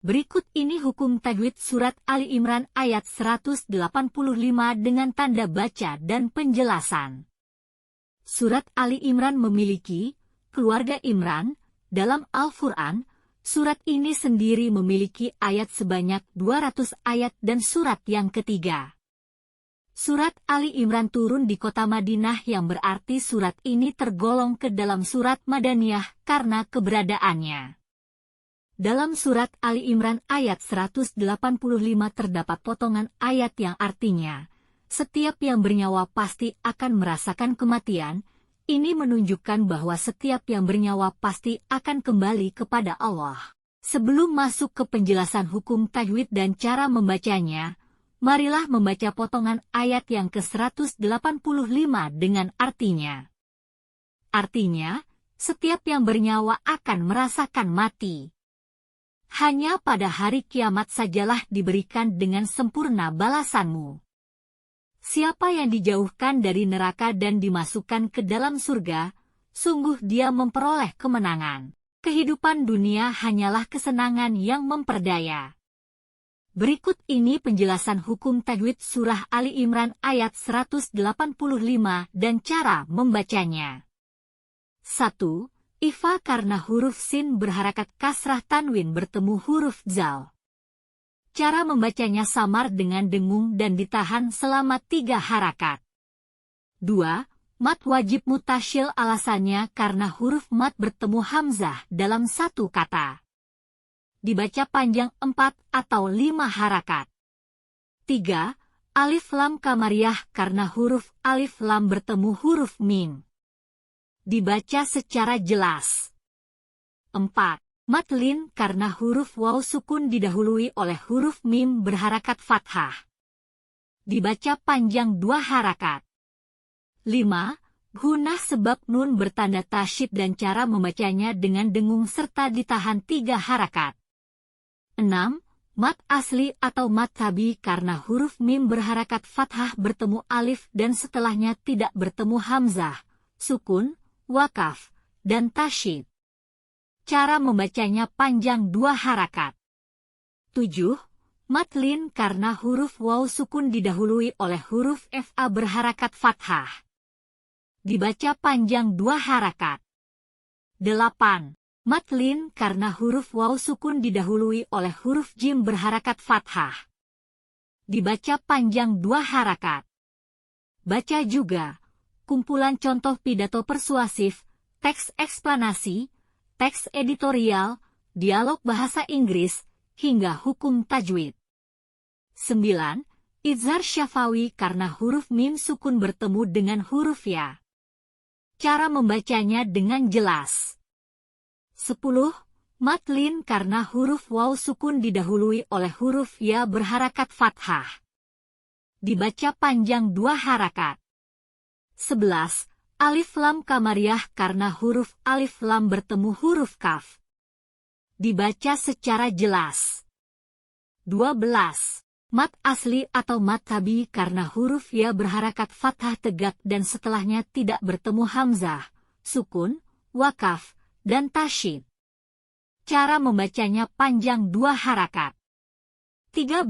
Berikut ini hukum tajwid surat Ali Imran ayat 185 dengan tanda baca dan penjelasan. Surat Ali Imran memiliki keluarga Imran. Dalam Al-Quran, surat ini sendiri memiliki ayat sebanyak 200 ayat dan surat yang ketiga. Surat Ali Imran turun di kota Madinah yang berarti surat ini tergolong ke dalam surat Madaniyah karena keberadaannya. Dalam surat Ali Imran ayat 185 terdapat potongan ayat yang artinya, setiap yang bernyawa pasti akan merasakan kematian. Ini menunjukkan bahwa setiap yang bernyawa pasti akan kembali kepada Allah. Sebelum masuk ke penjelasan hukum tajwid dan cara membacanya, marilah membaca potongan ayat yang ke-185 dengan artinya. Artinya, setiap yang bernyawa akan merasakan mati. Hanya pada hari kiamat sajalah diberikan dengan sempurna balasanmu. Siapa yang dijauhkan dari neraka dan dimasukkan ke dalam surga, sungguh dia memperoleh kemenangan. Kehidupan dunia hanyalah kesenangan yang memperdaya. Berikut ini penjelasan hukum tajwid surah Ali Imran ayat 185 dan cara membacanya. 1. Ifa karena huruf sin berharakat kasrah tanwin bertemu huruf zal. Cara membacanya samar dengan dengung dan ditahan selama 3 harakat. 2. Mat wajib mutasyil alasannya karena huruf mat bertemu hamzah dalam satu kata. Dibaca panjang 4 atau 5 harakat. 3. Alif lam kamariyah karena huruf alif lam bertemu huruf mim. Dibaca secara jelas. 4. Matlin karena huruf waw sukun didahului oleh huruf mim berharakat fathah. Dibaca panjang 2 harakat. 5. Gunah sebab nun bertanda tasyid dan cara membacanya dengan dengung serta ditahan 3 harakat. 6. Mat asli atau mat tabi karena huruf mim berharakat fathah bertemu alif dan setelahnya tidak bertemu hamzah, sukun, wakaf, dan tasyid. Cara membacanya panjang 2 harakat. 7. Matlin karena huruf waw sukun didahului oleh huruf fa berharakat fathah. Dibaca panjang 2 harakat. 8. Matlin karena huruf waw sukun didahului oleh huruf jim berharakat fathah. Dibaca panjang 2 harakat. Baca juga kumpulan contoh pidato persuasif, teks eksplanasi, teks editorial, dialog bahasa Inggris, hingga hukum tajwid. 9. Izhar syafawi karena huruf mim sukun bertemu dengan huruf ya. Cara membacanya dengan jelas. 10. Matlin karena huruf waw sukun didahului oleh huruf ya berharakat fathah. Dibaca panjang 2 harakat. 11. Alif lam kamariyah karena huruf alif lam bertemu huruf kaf. Dibaca secara jelas. 12. Mat asli atau mat tabi karena huruf ya berharakat fathah tegak dan setelahnya tidak bertemu hamzah, sukun, wakaf, dan tasyid. Cara membacanya panjang 2 harakat. 13.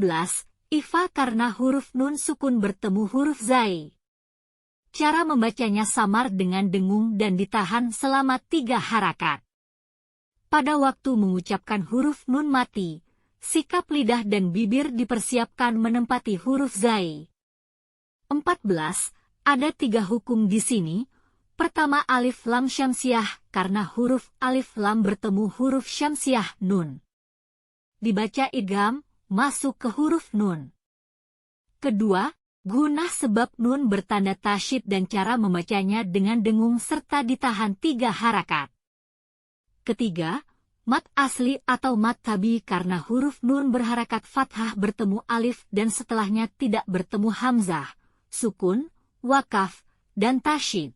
Ifa karena huruf nun sukun bertemu huruf zai. Cara membacanya samar dengan dengung dan ditahan selama 3 harakat. Pada waktu mengucapkan huruf nun mati, sikap lidah dan bibir dipersiapkan menempati huruf zai. 14. Ada 3 hukum di sini. Pertama alif lam syamsiah karena huruf alif lam bertemu huruf syamsiah nun. Dibaca idgham, masuk ke huruf nun. Kedua, gunah sebab nun bertanda tasyid dan cara membacanya dengan dengung serta ditahan 3 harakat. Ketiga, mat asli atau mat tabi karena huruf nun berharakat fathah bertemu alif dan setelahnya tidak bertemu hamzah, sukun, wakaf, dan tasyid.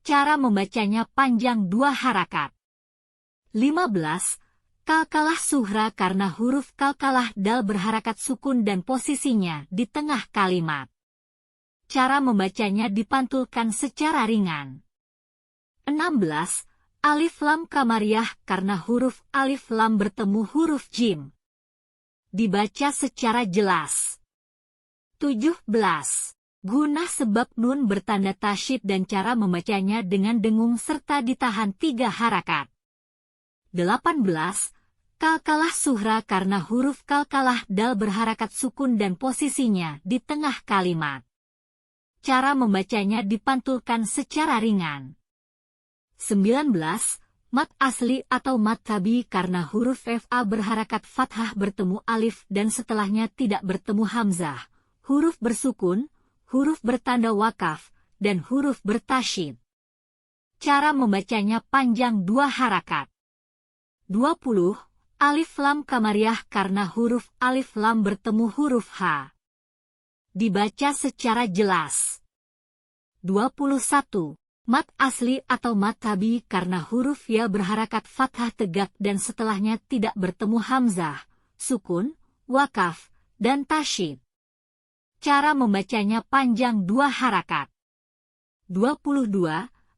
Cara membacanya panjang 2 harakat. 15. Kalkalah suhra karena huruf kalkalah dal berharakat sukun dan posisinya di tengah kalimat. Cara membacanya dipantulkan secara ringan. 16. Alif lam kamariah karena huruf alif lam bertemu huruf jim. Dibaca secara jelas. 17. Guna sebab nun bertanda tasyid dan cara membacanya dengan dengung serta ditahan 3 harakat. 18. Kalkalah suhra karena huruf kalkalah dal berharakat sukun dan posisinya di tengah kalimat. Cara membacanya dipantulkan secara ringan. 19. Mat asli atau mat tabi karena huruf fa berharakat fathah bertemu alif dan setelahnya tidak bertemu hamzah, huruf bersukun, huruf bertanda wakaf, dan huruf bertasyid. Cara membacanya panjang 2 harakat. 20. Alif lam kamariah karena huruf alif lam bertemu huruf H. Dibaca secara jelas. 21. Mat asli atau mat tabi karena huruf ya berharakat fathah tegak dan setelahnya tidak bertemu hamzah, sukun, wakaf, dan tasyid. Cara membacanya panjang 2 harakat. 22.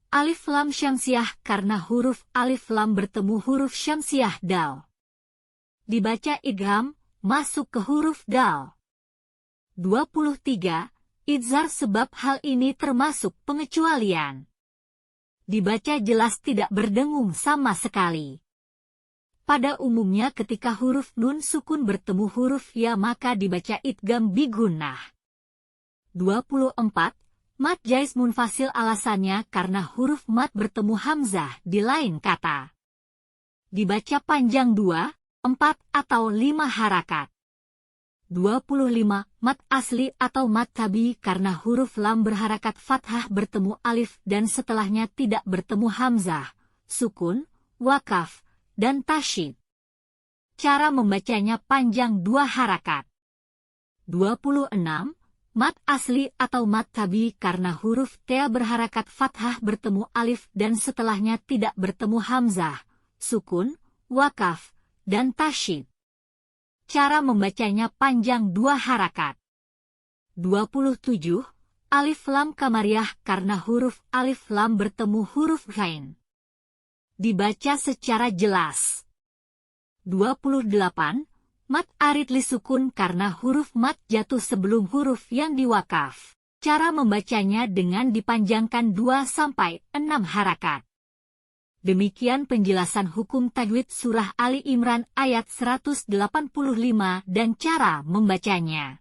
Alif lam syamsiah karena huruf alif lam bertemu huruf syamsiah dal. Dibaca idgham, masuk ke huruf dal. 23. Idzhar sebab hal ini termasuk pengecualian. Dibaca jelas tidak berdengung sama sekali. Pada umumnya ketika huruf nun sukun bertemu huruf ya maka dibaca idgham bigunnah. 24. Mat jais munfasil alasannya karena huruf mat bertemu hamzah di lain kata. Dibaca panjang 2, 4 atau 5 harakat. 25. Mat asli atau mat tabi karena huruf lam berharakat fathah bertemu alif dan setelahnya tidak bertemu hamzah, sukun, wakaf, dan tasyid. Cara membacanya panjang 2 harakat. 26. Mat asli atau mat tabi karena huruf ta berharakat fathah bertemu alif dan setelahnya tidak bertemu hamzah, sukun, wakaf, dan tasyid. Cara membacanya panjang 2 harakat. 27. Alif lam kamariah karena huruf alif lam bertemu huruf ghain. Dibaca secara jelas. 28. Mat arid li sukun karena huruf mat jatuh sebelum huruf yang diwakaf. Cara membacanya dengan dipanjangkan 2-6 harakat. Demikian penjelasan hukum tajwid surah Ali Imran ayat 185 dan cara membacanya.